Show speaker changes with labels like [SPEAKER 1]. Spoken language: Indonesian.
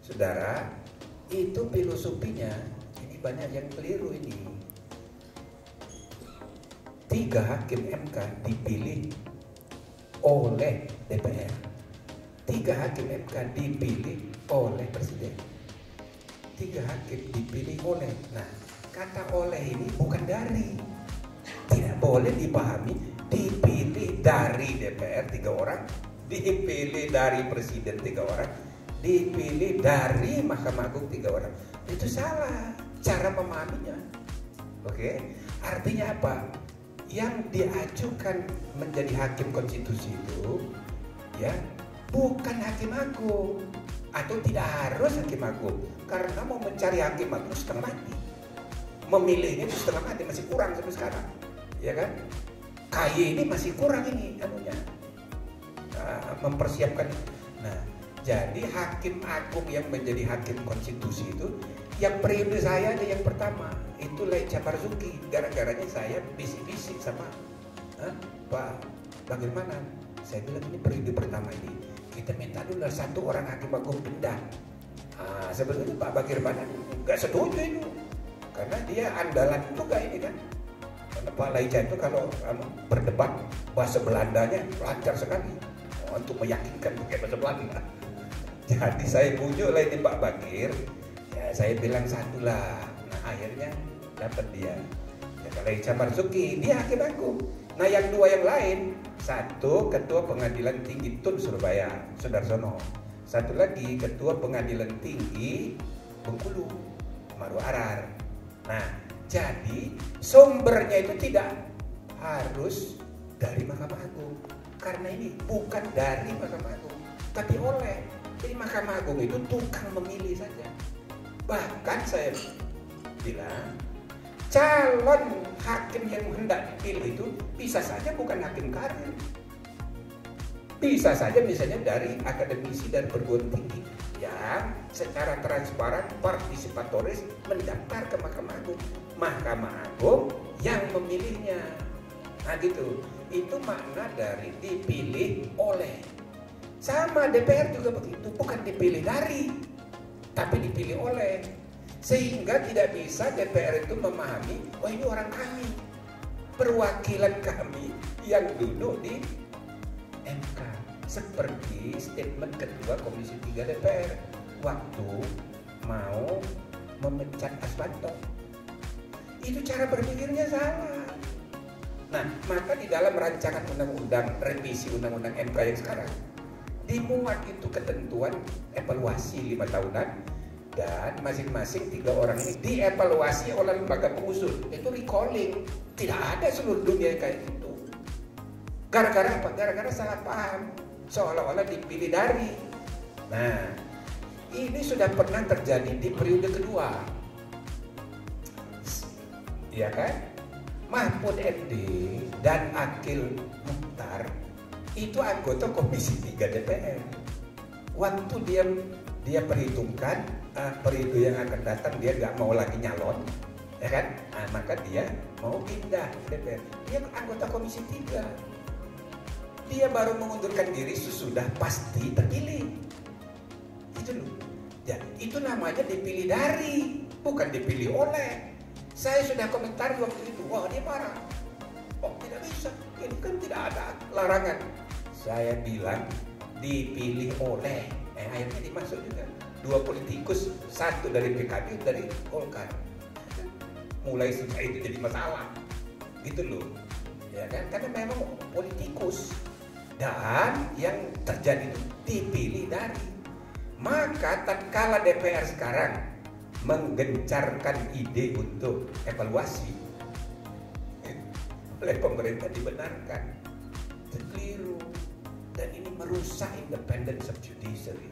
[SPEAKER 1] Saudara, itu filosofinya ini banyak yang keliru ini. 3 hakim MK dipilih oleh DPR. 3 hakim MK dipilih oleh Presiden. 3 hakim dipilih oleh. Nah, kata oleh ini bukan dari. Tidak boleh dipahami dipilih dari DPR 3 orang, dipilih dari Presiden 3 orang, dipilih dari Mahkamah Agung 3 orang. Itu salah cara memahaminya. Oke, artinya apa? Yang diajukan menjadi hakim konstitusi itu ya bukan hakim agung, atau tidak harus hakim agung, karena mau mencari hakim agung setengah mati, memilihnya itu setengah mati, masih kurang sampai sekarang, ya kan? KY ini masih kurang ini anunya, mempersiapkan. Nah, jadi hakim agung yang menjadi hakim konstitusi itu yang periode saya aja yang pertama itu Laica Marzuki. Gara-garanya saya bisik-bisik sama Pak bagaimana? Saya bilang ini periode pertama ini kita minta dulu 1 orang hakim agung pindah. Sebetulnya Pak Bagirmanan nggak setuju itu, karena dia andalan juga ini kan. Karena Pak Laica itu kalau berdebat bahasa Belandanya lancar sekali, untuk meyakinkan pakai bahasa Belanda. Jadi saya bujuk lah ini Pak Bagir, ya saya bilang 1 lah. Nah akhirnya dapat dia. Ya, Laica Marzuki dia hakim agung. Nah yang 2 yang lain, 1 Ketua Pengadilan Tinggi Tun Surabaya Sudarsono, 1 lagi Ketua Pengadilan Tinggi Bengkulu Maru Arar. Nah jadi sumbernya itu tidak harus dari Mahkamah Agung, karena ini bukan dari Mahkamah Agung tapi oleh. Jadi Mahkamah Agung itu tukang memilih saja. Bahkan saya bilang calon hakim yang hendak dipilih itu bisa saja bukan hakim karir, bisa saja misalnya dari akademisi dan perguruan tinggi yang secara transparan partisipatoris mendaftar ke Mahkamah Agung. Mahkamah Agung yang memilihnya. Nah gitu, itu makna dari dipilih oleh. Sama DPR juga begitu, bukan dipilih dari, tapi dipilih oleh. Sehingga tidak bisa DPR itu memahami, oh ini orang kami, perwakilan kami yang duduk di MK. Seperti statement Ketua Komisi 3 DPR waktu mau memecat Aswanto. Itu cara berpikirnya salah. Nah, maka di dalam rancangan undang-undang revisi undang-undang MK yang sekarang dimuat itu ketentuan evaluasi 5 tahunan, dan masing-masing 3 orang ini dievaluasi oleh lembaga pengusul. Itu recalling. Tidak ada seluruh dunia kayak gitu. Gara-gara apa? Gara-gara salah paham, seolah-olah dipilih dari. Nah, ini sudah pernah terjadi di periode kedua, ya kan? Mahfud MD dan Akil Mukhtar itu anggota Komisi 3 DPR. Waktu dia perhitungkan periode yang akan datang dia nggak mau lagi nyalon, ya kan? Nah, maka dia mau pindah DPR. Dia anggota Komisi 3. Dia baru mengundurkan diri sesudah pasti terpilih. Itu loh. Ya, itu namanya dipilih dari, bukan dipilih oleh. Saya sudah komentar waktu itu, wah dia marah. Oh tidak bisa, ini kan tidak ada larangan. Saya bilang dipilih oleh. Akhirnya dimasuk juga 2 politikus, 1 dari PKB, dari Golkar. Mulai sejak itu jadi masalah, gitu loh. Ya kan, karena memang politikus. Dan yang terjadi itu dipilih dari. Maka tatkala DPR sekarang menggencarkan ide untuk evaluasi oleh pemerintah dibenarkan, keliru, dan ini merusak independence of judiciary.